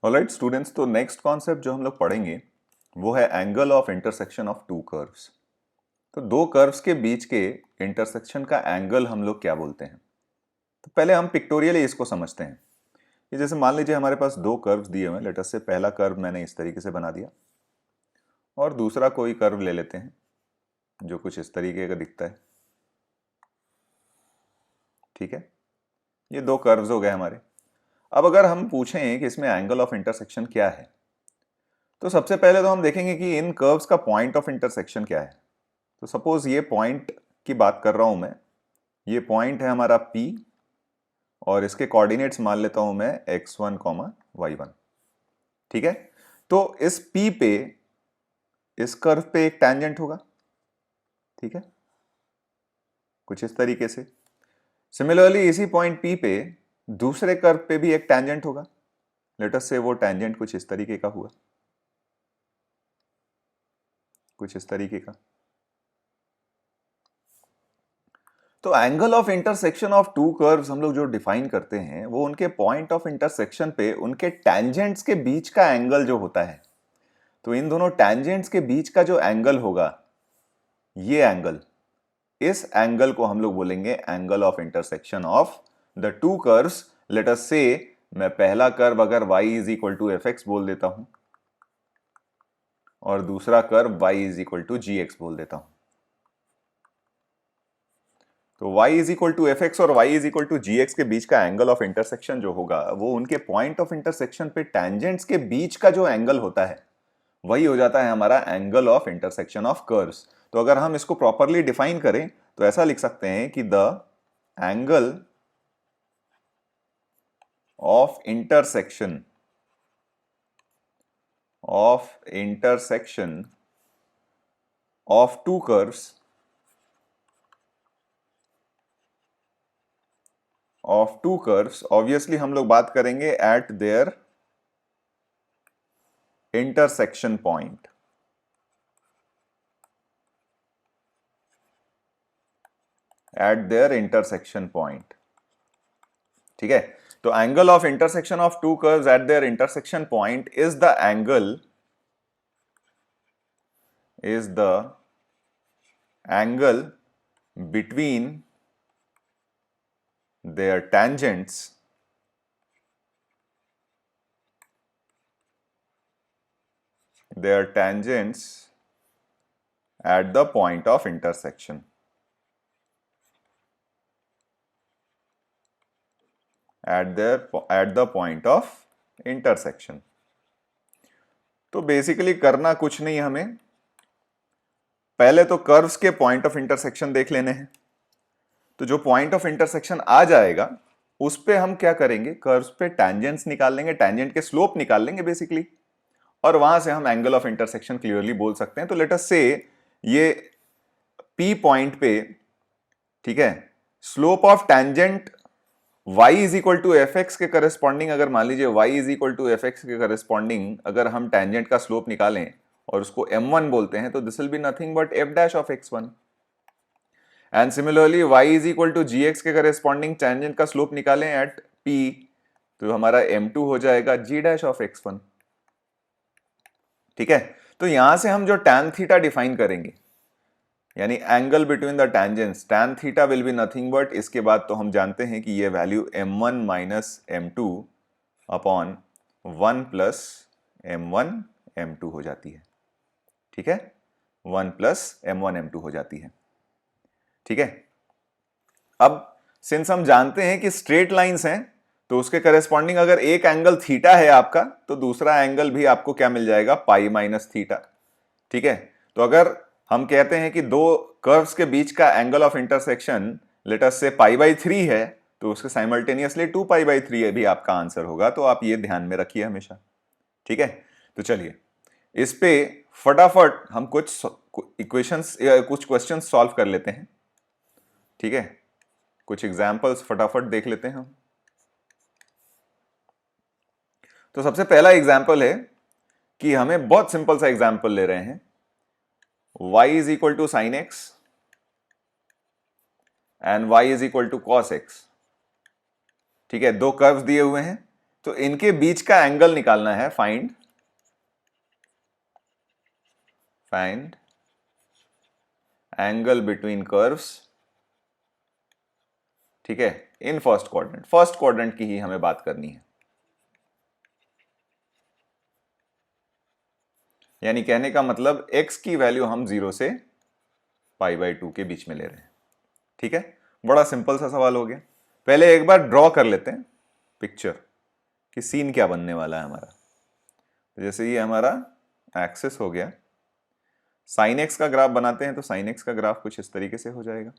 Alright students, तो next concept जो हम लोग पढ़ेंगे वो है angle of intersection of to curves. तो दो कर्व्स के बीच के इंटरसेक्शन का एंगल हम लोग क्या बोलते हैं। तो पहले हम पिक्टोरियली इसको समझते हैं कि जैसे मान लीजिए हमारे पास दो कर्व्स दिए हुए हैं। लेट अस से पहला कर्व मैंने इस तरीके से बना दिया और दूसरा कोई कर्व ले लेते हैं जो कुछ इस तरीके का दिखता है। ठीक है, ये दो कर्व्स हो गए हमारे। अब अगर हम पूछें कि इसमें एंगल ऑफ इंटरसेक्शन क्या है, तो सबसे पहले तो हम देखेंगे कि इन कर्व्स का पॉइंट ऑफ इंटरसेक्शन क्या है। तो सपोज ये पॉइंट की बात कर रहा हूं मैं, ये पॉइंट है हमारा P और इसके कोऑर्डिनेट्स मान लेता हूं मैं x1, y1। ठीक है, तो इस P पे इस कर्व पे एक टैंजेंट होगा। ठीक है, कुछ इस तरीके से। सिमिलरली इसी पॉइंट P पे दूसरे कर्व पे भी एक टैंजेंट होगा। लेट अस से वो टैंजेंट कुछ इस तरीके का हुआ, कुछ इस तरीके का। तो angle of intersection of to curves हम लोग जो डिफाइन करते हैं वो उनके पॉइंट ऑफ इंटरसेक्शन पे उनके टैंजेंट्स के बीच का एंगल जो होता है। तो इन दोनों टैंजेंट्स के बीच का जो एंगल होगा, ये एंगल, इस एंगल को हम लोग बोलेंगे angle of intersection of the two curves. Let us से मैं पहला कर्व अगर y is equal to f x बोल देता हूं और दूसरा curve y is equal to g x बोल देता हूं। तो y is equal to f x और y is equal to g x के बीच का एंगल ऑफ इंटरसेक्शन जो होगा वो उनके पॉइंट ऑफ इंटरसेक्शन पे टैंजेंट्स के बीच का जो एंगल होता है वही हो जाता है हमारा angle of intersection of curves. तो अगर हम इसको प्रॉपरली डिफाइन करें तो ऐसा लिख सकते हैं कि the angle of intersection of to curves obviously हम लोग बात करेंगे एट देयर इंटरसेक्शन पॉइंट। ठीक है, तो angle of intersection of to curves eight there intersection point is the angle between their tangents at the point of intersection. At the point of intersection. तो basically करना कुछ नहीं, हमें पहले तो कर्व्स के पॉइंट ऑफ इंटरसेक्शन देख लेने हैं। तो जो पॉइंट ऑफ इंटरसेक्शन आ जाएगा उस पे हम क्या करेंगे, कर्व्स पे टैंजेंट्स निकाल लेंगे, टैंजेंट के स्लोप निकाल लेंगे बेसिकली, और वहां से हम एंगल ऑफ इंटरसेक्शन क्लियरली बोल सकते हैं। तो लेट अस से ये P पॉइंट पे, ठीक है, slope of tangent y is equal to f x के करस्पॉन्डिंग, अगर मान लीजिए y is equal to f x के करस्पॉन्डिंग अगर हम टैंजेंट का स्लोप निकालें और उसको m1 बोलते हैं, तो this will be nothing but f dash of x1। And similarly y is equal to g x के करस्पॉन्डिंग टैंजेंट का स्लोप निकालें एट p, तो हमारा m2 हो जाएगा g डैश ऑफ x1। ठीक है, तो यहां से हम जो tan थीटा डिफाइन करेंगे, यानी angle between the tangents, tan theta will be nothing but, इसके बाद तो हम जानते हैं कि ये value m1 minus m2 upon 1 plus m1 m2 हो जाती है। ठीक है, 1 प्लस m1 m2 हो जाती है। ठीक है, अब सिंस हम जानते हैं कि स्ट्रेट लाइंस हैं तो उसके करस्पॉन्डिंग अगर एक एंगल थीटा है आपका, तो दूसरा एंगल भी आपको क्या मिल जाएगा, पाई माइनस थीटा। ठीक है, तो अगर हम कहते हैं कि दो कर्व्स के बीच का angle of intersection late us से π/3 है, तो उसके साइमल्टेनियसली 2π/3 भी आपका आंसर होगा। तो आप ये ध्यान में रखिए हमेशा। ठीक है, तो चलिए इस पे फटाफट हम कुछ इक्वेशंस या कुछ क्वेश्चंस सॉल्व कर लेते हैं। ठीक है, कुछ एग्जांपल्स फटाफट देख लेते हैं हम। तो सबसे पहला एग्जांपल है कि हमें बहुत सिंपल सा एग्जांपल ले रहे हैं, y is equal to sine x and y is equal to cos x. ठीक है, दो कर्व्स दिए हुए हैं, तो इनके बीच का एंगल निकालना है, फाइंड एंगल बिटवीन कर्व्स, ठीक है, इन फर्स्ट क्वाड्रेंट की ही हमें बात करनी है। यानी कहने का मतलब x की वैल्यू हम 0 से π/2 के बीच में ले रहे हैं, ठीक है। बड़ा सिंपल सा सवाल हो गया। पहले एक बार ड्रॉ कर लेते हैं पिक्चर कि सीन क्या बनने वाला है हमारा। तो जैसे ये हमारा एक्सिस हो गया, साइन एक्स का ग्राफ बनाते हैं तो साइन एक्स का ग्राफ कुछ इस तरीके से हो जाएगा।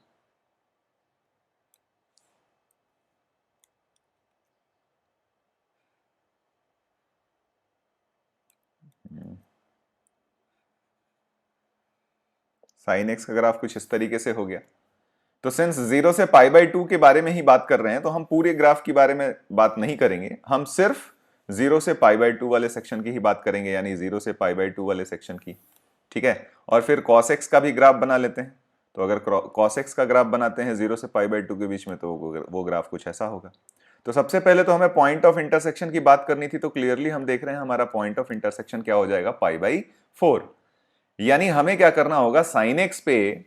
साइन एक्स का ग्राफ कुछ इस तरीके से हो गया। तो सिंस 0 से π/2 के बारे में ही बात कर रहे हैं तो हम पूरे ग्राफ के बारे में बात नहीं करेंगे, हम सिर्फ 0 से π/2 वाले सेक्शन की ही बात करेंगे, यानी 0 से π/2 वाले सेक्शन की, ठीक है। और फिर cos x का भी ग्राफ बना लेते हैं। तो अगर cos x का ग्राफ बनाते हैं 0 से π/2 के बीच में तो वो ग्राफ कुछ ऐसा होगा। तो सबसे पहले तो हमें पॉइंट ऑफ इंटरसेक्शन की बात करनी थी, तो क्लियरली हम देख रहे हैं हमारा पॉइंट ऑफ इंटरसेक्शन क्या हो जाएगा, π/4। यानी हमें क्या करना होगा, साइन एक्स पे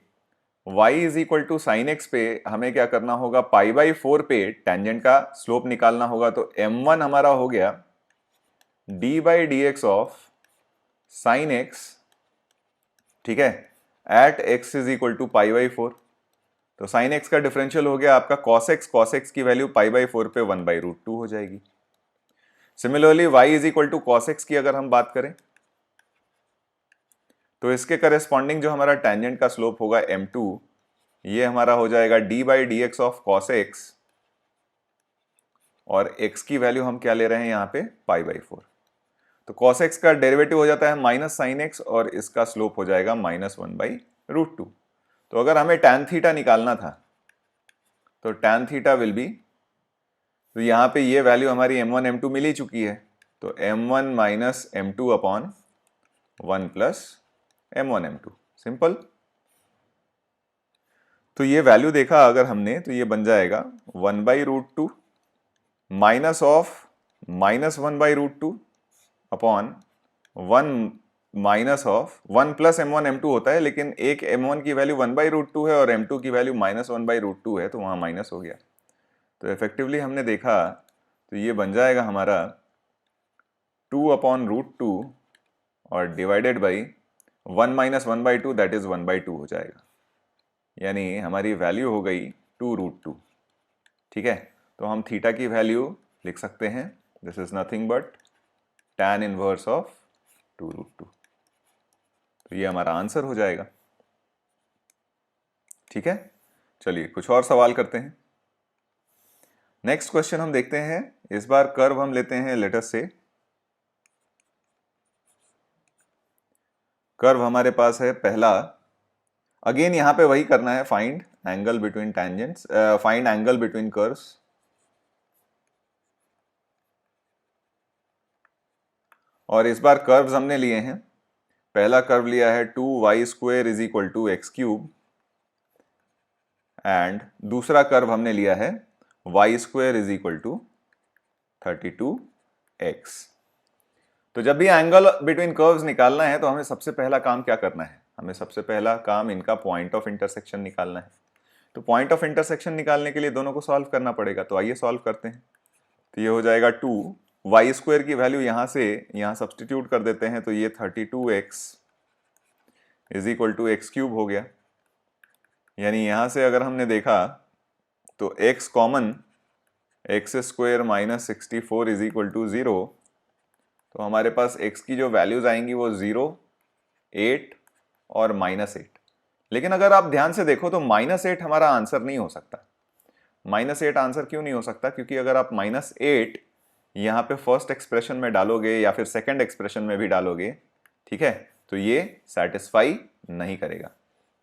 y is equal to sine x पे हमें क्या करना होगा, π/4 पे टेंजेंट का स्लोप निकालना होगा। तो m1 हमारा हो गया d/dx ऑफ साइन एक्स, ठीक है, at x is equal to π/4। तो साइन एक्स का डिफरेंशियल हो गया आपका cos x की वैल्यू π/4 पे 1/√2 हो जाएगी। Similarly y is equal to cos x की अगर हम बात करें तो इसके करेस्पॉन्डिंग जो हमारा टेंजेंट का स्लोप होगा m2, ये हमारा हो जाएगा d/dx ऑफ cos x, और x की वैल्यू हम क्या ले रहे हैं यहाँ पे, π/4। तो cos x का डेरिवेटिव हो जाता है माइनस साइन एक्स और इसका स्लोप हो जाएगा -1/√2। तो अगर हमें tan थीटा निकालना था तो tan थीटा विल बी, तो यहाँ पे ये वैल्यू हमारी m1 m2 मिल ही चुकी है, तो m1 minus m2 upon 1 plus m1 m2, simple. तो ये वैल्यू देखा अगर हमने तो ये बन जाएगा 1/√2 minus of -1/√2 upon 1 minus of 1 plus m1 m2 होता है, लेकिन एक m1 की वैल्यू 1/√2 है और m2 की वैल्यू -1/√2 है, तो वहां माइनस हो गया। तो इफेक्टिवली हमने देखा तो ये बन जाएगा हमारा 2/√2 और divided by 1 minus 1/2 that is 1/2 हो जाएगा, यानी हमारी वैल्यू हो गई 2√2, ठीक है। तो हम थीटा की वैल्यू लिख सकते हैं, this is nothing but tan inverse of 2√2। तो ये हमारा आंसर हो जाएगा, ठीक है। चलिए कुछ और सवाल करते हैं। नेक्स्ट क्वेश्चन हम देखते हैं, इस बार कर्व हम लेते हैं, लेट अस से कर्व हमारे पास है पहला। अगेन यहां पे वही करना है, find angle between tangents, find angle between curves. और इस बार कर्व्स हमने लिए हैं, पहला कर्व लिया है 2y² is equal to x³ and दूसरा कर्व हमने लिया है y² is equal to 32x। तो जब भी एंगल बिटवीन कर्व्स निकालना है तो हमें सबसे पहला काम क्या करना है, हमें सबसे पहला काम इनका पॉइंट ऑफ इंटरसेक्शन निकालना है। तो पॉइंट ऑफ इंटरसेक्शन निकालने के लिए दोनों को सॉल्व करना पड़ेगा, तो आइए सॉल्व करते हैं। तो ये हो जाएगा 2y² की वैल्यू यहां से यहां सब्सटीट्यूट कर देते हैं, तो ये 32x is equal to x³ हो गया। यानी यहां से अगर हमने देखा तो x common, x² minus 64 is equal to 0, तो हमारे पास x की जो वैल्यूज आएंगी वो 0, 8 और -8। लेकिन अगर आप ध्यान से देखो तो -8 हमारा आंसर नहीं हो सकता। -8 आंसर क्यों नहीं हो सकता, क्योंकि अगर आप -8 यहाँ पे फर्स्ट एक्सप्रेशन में डालोगे या फिर सेकंड एक्सप्रेशन में भी डालोगे, ठीक है, तो ये सेटिस्फाई नहीं करेगा।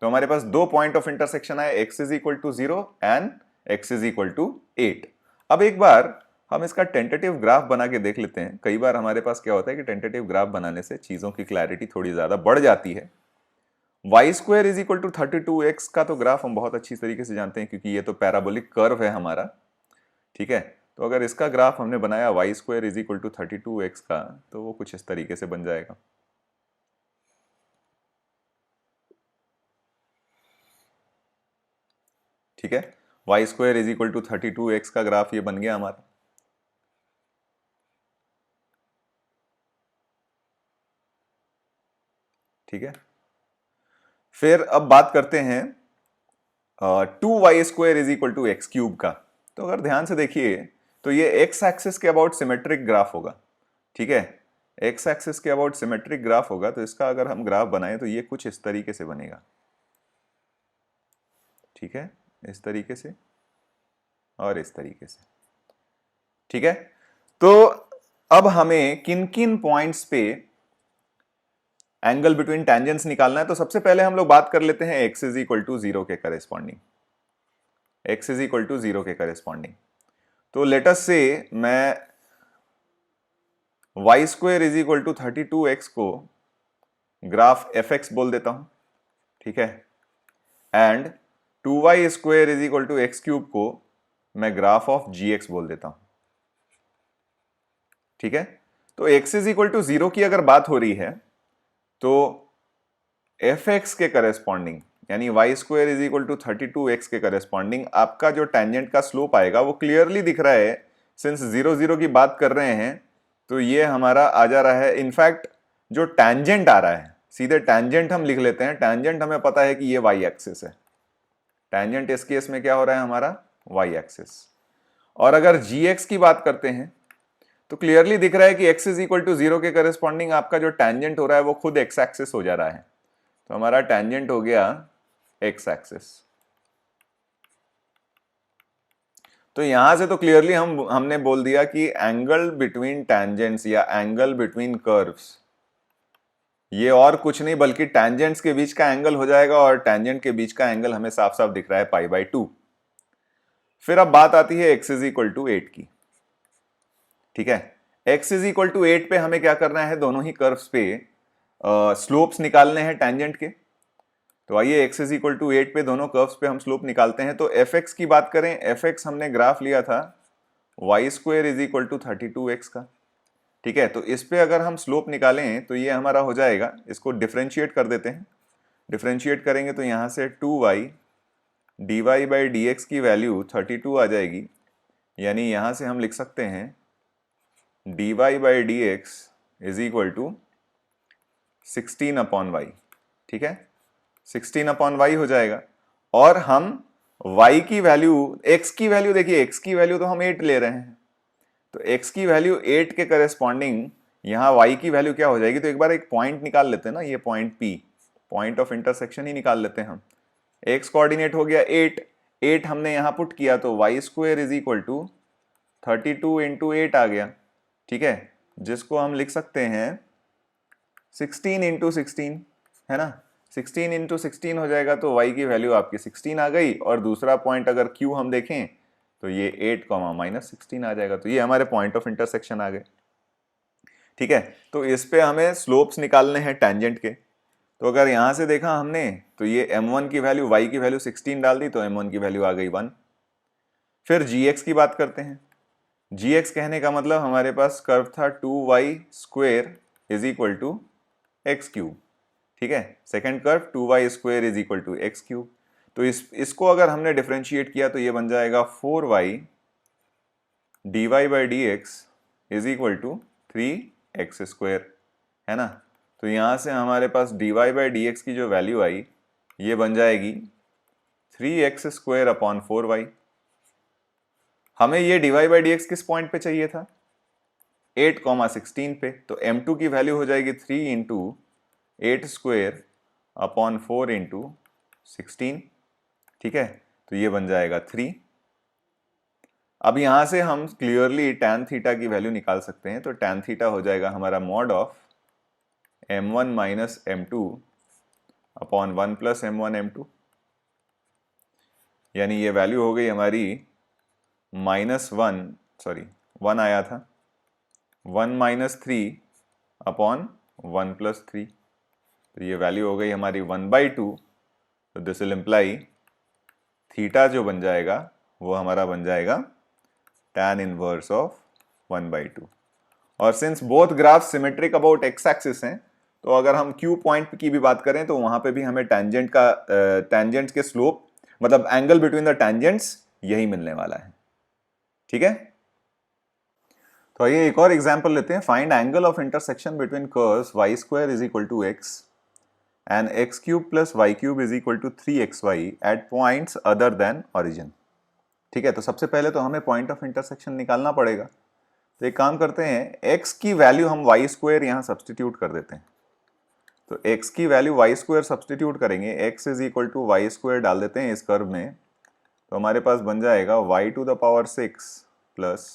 तो हमारे पास दो पॉइंट ऑफ इंटरसेक्शन है, x is equal to 0 and x is equal to 8। अब एक बार हम इसका टेंटेटिव ग्राफ बना के देख लेते हैं। कई बार हमारे पास क्या होता है कि टेंटेटिव ग्राफ बनाने से चीजों की क्लैरिटी थोड़ी ज्यादा बढ़ जाती है। y² is equal to 32x का तो ग्राफ हम बहुत अच्छी तरीके से जानते हैं, क्योंकि ये तो पैराबोलिक कर्व है हमारा, ठीक है। तो अगर इसका ग्राफ हमने बनाया y square is equal to 32x का, तो वो कुछ इस तरीके से बन जाएगा। ठीक है, y square is equal to 32x का ग्राफ ये बन गया हमारा। ठीक है, फिर अब बात करते हैं 2y² is equal to x cube का। तो अगर ध्यान से देखिए तो ये एक्स एक्सिस के अबाउट सिमेट्रिक ग्राफ होगा। ठीक है, एक्स एक्सिस के अबाउट सिमेट्रिक ग्राफ होगा, तो इसका अगर हम ग्राफ बनाएं तो ये कुछ इस तरीके से बनेगा। ठीक है, इस तरीके से और इस तरीके से। ठीक है, तो अब हमें किन किन पॉइंट्स पे एंगल बिटवीन टेंजेंट्स निकालना है। तो सबसे पहले हम लोग बात कर लेते हैं x इज इक्वल टू 0 के corresponding, x is equal to 0 के करेस्पॉन्डिंग। तो लेट अस से मैं y square is equal to 32x को ग्राफ fx बोल देता हूं। ठीक है, and 2y² is equal to x cube को मैं ग्राफ ऑफ gx बोल देता हूं। ठीक है, तो x इज इक्वल टू 0 की अगर बात हो रही है तो fx के करेस्पॉन्डिंग यानी y² is equal to 32x के करेस्पॉन्डिंग आपका जो टेंजेंट का स्लोप आएगा वो क्लियरली दिख रहा है। सिंस 0 0 की बात कर रहे हैं तो ये हमारा आ जा रहा है। इनफैक्ट जो टेंजेंट आ रहा है, सीधे टेंजेंट हम लिख लेते हैं। टेंजेंट हमें पता है कि ये y एक्सिस है। टेंजेंट इस केस में क्या हो रहा है हमारा y एक्सिस। और अगर gx की बात करते हैं तो क्लियरली दिख रहा है कि x इज इक्वल टू 0 के करेस्पॉन्डिंग आपका जो टेंजेंट हो रहा है वो खुद x एक्सिस हो जा रहा है। तो हमारा टेंजेंट हो गया x एक्सिस। तो यहां से तो क्लियरली हमने बोल दिया कि एंगल बिटवीन टेंजेंट्स या एंगल बिटवीन कर्व्स ये और कुछ नहीं बल्कि टेंजेंट्स के बीच का एंगल हो जाएगा, और टेंजेंट के बीच का एंगल हमें साफ साफ दिख रहा है π/2। फिर अब बात आती है x इज इक्वल टू 8 की। ठीक है, x इज इक्वल टू 8 पे हमें क्या करना है, दोनों ही कर्व्स पे स्लोप्स निकालने हैं टेंजेंट के। तो आइए x इज इक्वल टू 8 पे दोनों कर्व्स पे हम स्लोप निकालते हैं। तो fx की बात करें, fx हमने ग्राफ लिया था y² is equal to 32x का। ठीक है, तो इस पे अगर हम स्लोप निकालें तो ये हमारा हो जाएगा, इसको डिफरेंशिएट कर देते हैं। डिफरेंशिएट करेंगे तो यहां से 2y dy/dx की वैल्यू 32 आ जाएगी। यानी यहां से हम लिख सकते हैं dy/dx is equal to 16/y। ठीक है, 16/y हो जाएगा। और हम y की वैल्यू, x की वैल्यू देखिए, x की वैल्यू तो हम 8 ले रहे हैं, तो x की वैल्यू 8 के करेस्पॉन्डिंग यहां y की वैल्यू क्या हो जाएगी। तो एक बार एक पॉइंट निकाल लेते हैं ना, ये point P, point of intersection ही निकाल लेते हैं हम। x कोऑर्डिनेट हो गया 8 हमने यहां पुट किया तो y² is equal to 32 into 8 आ गया। ठीक है, जिसको हम लिख सकते हैं 16 इंटू 16, है ना। 16 इंटू 16 हो जाएगा तो y की वैल्यू आपकी 16 आ गई। और दूसरा पॉइंट अगर q हम देखें तो ये 8 -16 आ जाएगा। तो ये हमारे पॉइंट ऑफ इंटरसेक्शन आ गए। ठीक है, तो इस पे हमें स्लोप्स निकालने हैं टेंजेंट के। तो अगर यहां से देखा हमने तो ये m1 की वैल्यू, y की वैल्यू 16 डाल दी तो m1 की वैल्यू आ गई 1। फिर gx की बात करते हैं। gx कहने का मतलब हमारे पास कर्व था 2y² is equal to x cube. ठीक है, second curve 2y² is equal to x cube. तो इसको अगर हमने डिफरेंशिएट किया तो ये बन जाएगा 4y dy/dx is equal to 3x², है ना। तो यहां से हमारे पास dy/dx की जो वैल्यू आई ये बन जाएगी 3x²/4y। हमें ये dy/dx किस पॉइंट पे चाहिए था, 8, 16 पे। तो m2 की वैल्यू हो जाएगी 3 इंटू 8²/4 इंटू 16। ठीक है, तो ये बन जाएगा 3। अब यहां से हम क्लियरली tan थीटा की वैल्यू निकाल सकते हैं। तो tan थीटा हो जाएगा हमारा mod of m1 minus m2/1 plus m1 m2। यानी ये वैल्यू हो गई हमारी -1 आया था 1 - 3/1 + 3। तो ये वैल्यू हो गई हमारी 1/2। तो दिस विल इम्प्लाई थीटा जो बन जाएगा वो हमारा बन जाएगा tan इनवर्स ऑफ 1/2। और since both graph symmetric about x axis हैं, तो अगर हम क्यू पॉइंट की भी बात करें तो वहां पे भी हमें टेंजेंट्स के स्लोप मतलब एंगल बिटवीन द टेंजेंट्स यही मिलने वाला है। ठीक है, तो आइए एक और एग्जांपल लेते हैं। Find angle of intersection between curves y square is equal to x and x cube plus y cube is equal to 3xy at points other than origin. ठीक है, तो सबसे पहले तो हमें पॉइंट ऑफ इंटरसेक्शन निकालना पड़ेगा। तो एक काम करते हैं, x की वैल्यू हम y स्क्वायर यहां सब्सटीट्यूट कर देते हैं। तो x की वैल्यू y स्क्वायर सब्सटीट्यूट करेंगे, x is equal to y square डाल देते हैं इस कर्व में, तो हमारे पास बन जाएगा y to the power 6 plus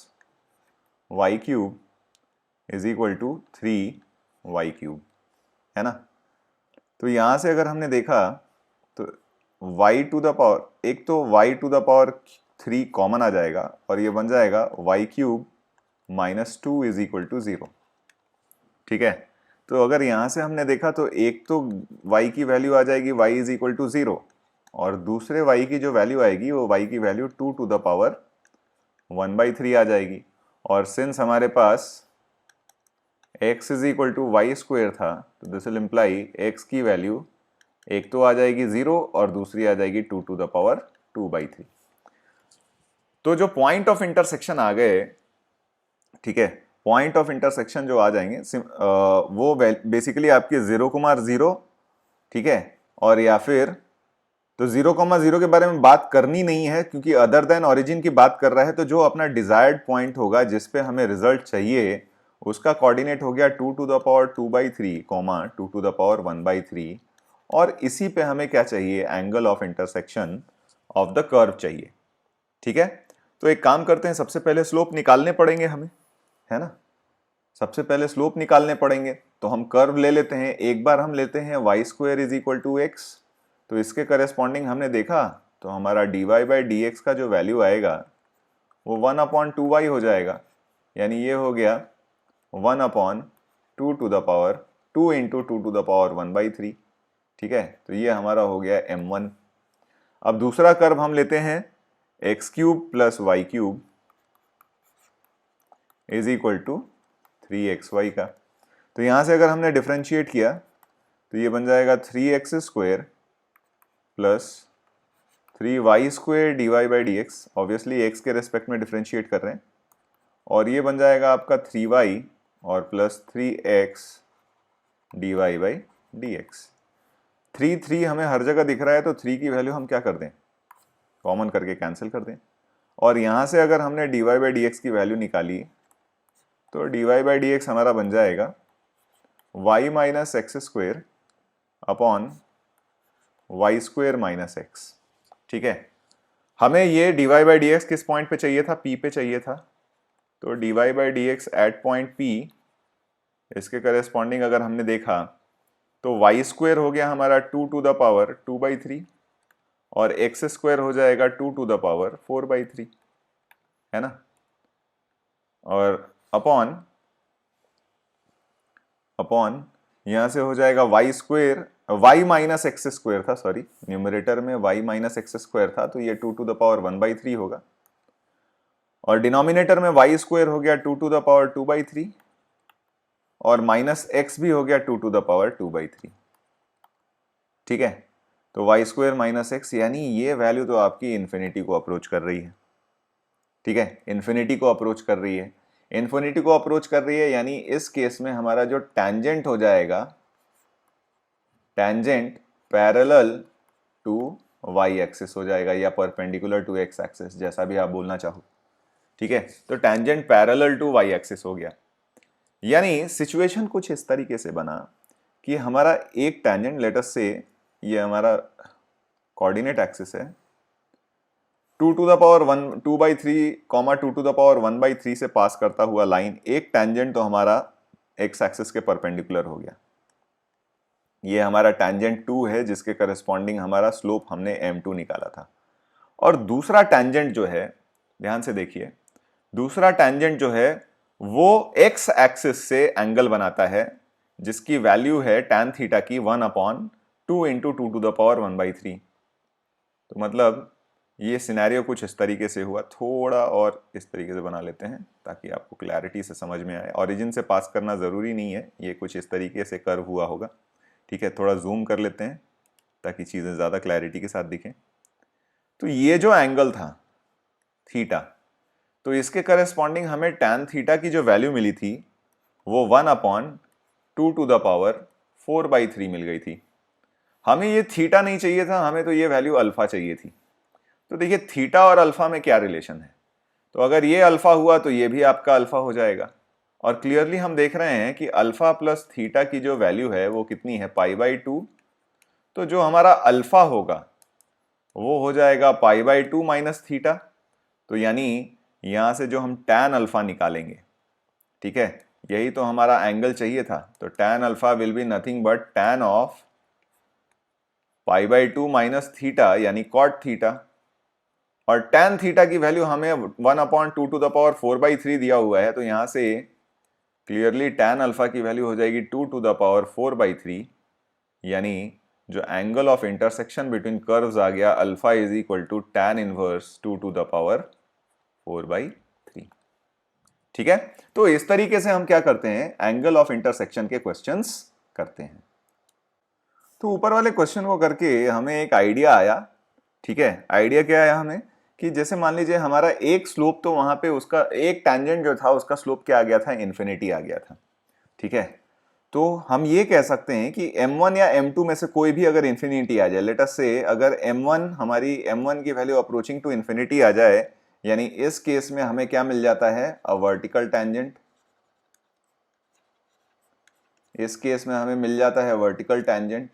y cube is equal to 3y cube, है ना। तो यहां से अगर हमने देखा तो y टू द पावर, एक तो y to the power 3 common आ जाएगा और ये बन जाएगा y cube minus 2 is equal to 0। ठीक है, तो अगर यहां से हमने देखा तो एक तो y की वैल्यू आ जाएगी y इज इक्वल टू 0 और दूसरे y की जो वैल्यू आएगी वो y की वैल्यू 2 टू द पावर 1/3 आ जाएगी। और सिंस हमारे पास x is equal to y square था, तो दिस विल इम्प्लाई x की वैल्यू एक तो आ जाएगी 0 और दूसरी आ जाएगी 2 टू द पावर 2/3। तो जो पॉइंट ऑफ इंटरसेक्शन आ गए, ठीक है, पॉइंट ऑफ इंटरसेक्शन जो आ जाएंगे वो बेसिकली आपके 0,0, ठीक है, और या फिर तो 0,0 के बारे में बात करनी नहीं है क्योंकि अदर देन ओरिजिन की बात कर रहा है। तो जो अपना डिजायर्ड पॉइंट होगा जिस पे हमें रिजल्ट चाहिए उसका कोऑर्डिनेट हो गया 2 to the power 2/3 2 to the power 1/3, और इसी पे हमें क्या चाहिए, angle of intersection of the curve चाहिए। ठीक है, तो एक काम करते हैं, सबसे पहले स्लोप निकालने पड़ेंगे हमें, है ना। सबसे पहले स्लोप निकालने पड़ेंगे, तो हम कर्व ले लेते हैं। एक बार हम लेते हैं y square is equal to x, तो इसके करेस्पॉन्डिंग हमने देखा तो हमारा dy/dx का जो वैल्यू आएगा वो 1/2y हो जाएगा, यानी ये हो गया 1/2 to the power 2 into 2 to the power 1/3। ठीक है, तो ये हमारा हो गया m1। अब दूसरा कर्व हम लेते हैं x cube plus y cube is equal to 3xy का। तो यहां से अगर हमने डिफरेंशिएट किया तो ये बन जाएगा 3x square plus 3y square dy/dx, obviously x के रेस्पेक्ट में डिफरेंशिएट कर रहे हैं, और ये बन जाएगा आपका 3y और प्लस 3x dy/dx। 3 हमें हर जगह दिख रहा है, तो 3 की वैल्यू हम क्या कर दें, कॉमन करके कैंसिल कर दें। और यहाँ से अगर हमने dy/dx की वैल्यू निकाली तो dy/dx हमारा बन जाएगा y minus x square upon y square minus x. ठीक है, हमें ये dy/dx किस पॉइंट पे चाहिए था, p पे चाहिए था, तो dy/dx एट पॉइंट p, इसके करेस्पॉन्डिंग अगर हमने देखा तो वाई स्क्वायर हो गया हमारा 2 टू द पावर 2/3 और एक्स स्क्वायर हो जाएगा 2 टू द पावर 4/3, है ना। और अपॉन यहां से हो जाएगा y square, y minus x square था, सॉरी न्यूमरेटर में वाई माइनस एक्स स्क्वायर था, तो ये 2 टू द पावर 1/3 होगा, और डिनोमिनेटर में वाई स्क्वायर हो गया 2 टू द पावर 2/3 और माइनस एक्स भी हो गया 2 टू द पावर 2/3। ठीक है, तो वाई स्क्वायर माइनस एक्स, यानी ये वैल्यू तो आपकी इन्फिनिटी को अप्रोच कर रही है। ठीक है, इन्फिनिटी को अप्रोच कर रही है, इन्फिनिटी को अप्रोच कर रही है, यानी इस केस में हमारा जो टैंजेंट हो जाएगा, tangent parallel to y axis हो जाएगा या परपेंडिकुलर टू एक्स एक्सिस, जैसा भी आप बोलना चाहो। ठीक है, तो tangent parallel to y axis हो गया, यानी सिचुएशन कुछ इस तरीके से बना कि हमारा एक टैंजेंट, लेट अस से ये हमारा कोऑर्डिनेट एक्सिस है, 2 to the power 2/3 2 to the power 1/3 से पास करता हुआ लाइन, एक टैंजेंट तो हमारा एक्स एक्सिस के परपेंडिकुलर हो गया। ये हमारा टैंजेंट 2 है जिसके करस्पॉन्डिंग हमारा स्लोप हमने m2 निकाला था। और दूसरा टैंजेंट जो है, ध्यान से देखिए, दूसरा टैंजेंट जो है वो एक्स एक्सिस से एंगल बनाता है जिसकी वैल्यू है tan थीटा की 1/2 इंटू 2 टू द पावर 1/3। तो मतलब ये सिनेरियो कुछ इस तरीके से हुआ, थोड़ा और इस तरीके से बना लेते हैं ताकि आपको क्लैरिटी से समझ में आए। ओरिजिन से पास करना ज़रूरी नहीं है, ये कुछ इस तरीके से कर्व हुआ होगा। ठीक है, थोड़ा जूम कर लेते हैं ताकि चीज़ें ज़्यादा क्लैरिटी के साथ दिखें। तो ये जो एंगल था थीटा, तो इसके करस्पॉन्डिंग हमें टैन थीटा की जो वैल्यू मिली थी वो 1/2 टू द पावर 4/3 मिल गई थी। हमें ये थीटा नहीं चाहिए था, हमें तो ये वैल्यू अल्फा चाहिए थी। तो देखिए थीटा और अल्फा में क्या रिलेशन है, तो अगर ये अल्फा हुआ तो ये भी आपका अल्फा हो जाएगा। और क्लियरली हम देख रहे हैं कि अल्फा प्लस थीटा की जो वैल्यू है वो कितनी है, π/2। तो जो हमारा अल्फा होगा वो हो जाएगा π/2 माइनस थीटा। तो यानी यहां से जो हम टैन अल्फा निकालेंगे, ठीक है, यही तो हमारा एंगल चाहिए था। तो tan alpha will be nothing but tan of π/2 minus theta यानी कॉट थीटा। और टैन थीटा की वैल्यू हमें 1/2 टू द पावर 4/3 दिया हुआ है, तो यहां से क्लियरली टैन अल्फा की वैल्यू हो जाएगी 2 टू द पावर 4/3, यानी जो angle of intersection between curves आ गया alpha is equal to tan inverse 2 to the power 4/3। ठीक है, तो इस तरीके से हम क्या करते हैं, एंगल ऑफ इंटरसेक्शन के क्वेश्चंस करते हैं। तो ऊपर वाले क्वेश्चन को करके हमें एक आइडिया आया। ठीक है, आइडिया क्या आया हमें कि जैसे मान लीजिए हमारा एक स्लोप, तो वहां पे उसका एक टैंजेंट जो था उसका स्लोप क्या आ गया था, इन्फिनिटी आ गया था। ठीक है, तो हम ये कह सकते हैं कि m1 या m2 में से कोई भी अगर इन्फिनिटी आ जाए, लेट अस से अगर m1 की वैल्यू अप्रोचिंग टू इन्फिनिटी आ जाए, यानी इस केस में हमें क्या मिल जाता है, अ वर्टिकल टैंजेंट। इस केस में हमें मिल जाता है वर्टिकल टैंजेंट।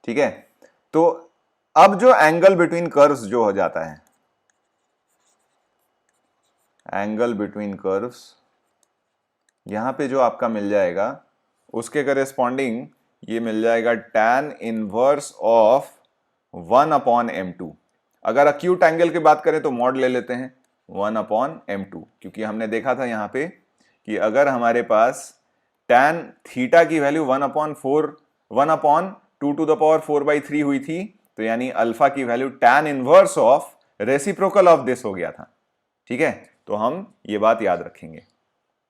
ठीक है, तो अब जो एंगल बिटवीन कर्व्स जो हो जाता है, एंगल बिटवीन कर्व्स यहां पे जो आपका मिल जाएगा उसके करेस्पॉन्डिंग ये मिल जाएगा टैन इनवर्स ऑफ 1/m2। अगर अक्यूट एंगल की बात करें तो मॉड ले लेते हैं 1/m2, क्योंकि हमने देखा था यहां पे कि अगर हमारे पास टैन थीटा की वैल्यू 1/2 टू द पावर 4/3 हुई थी, तो यानी अल्फा की value tan inverse of reciprocal of this हो गया था। ठीक है, तो हम ये बात याद रखेंगे।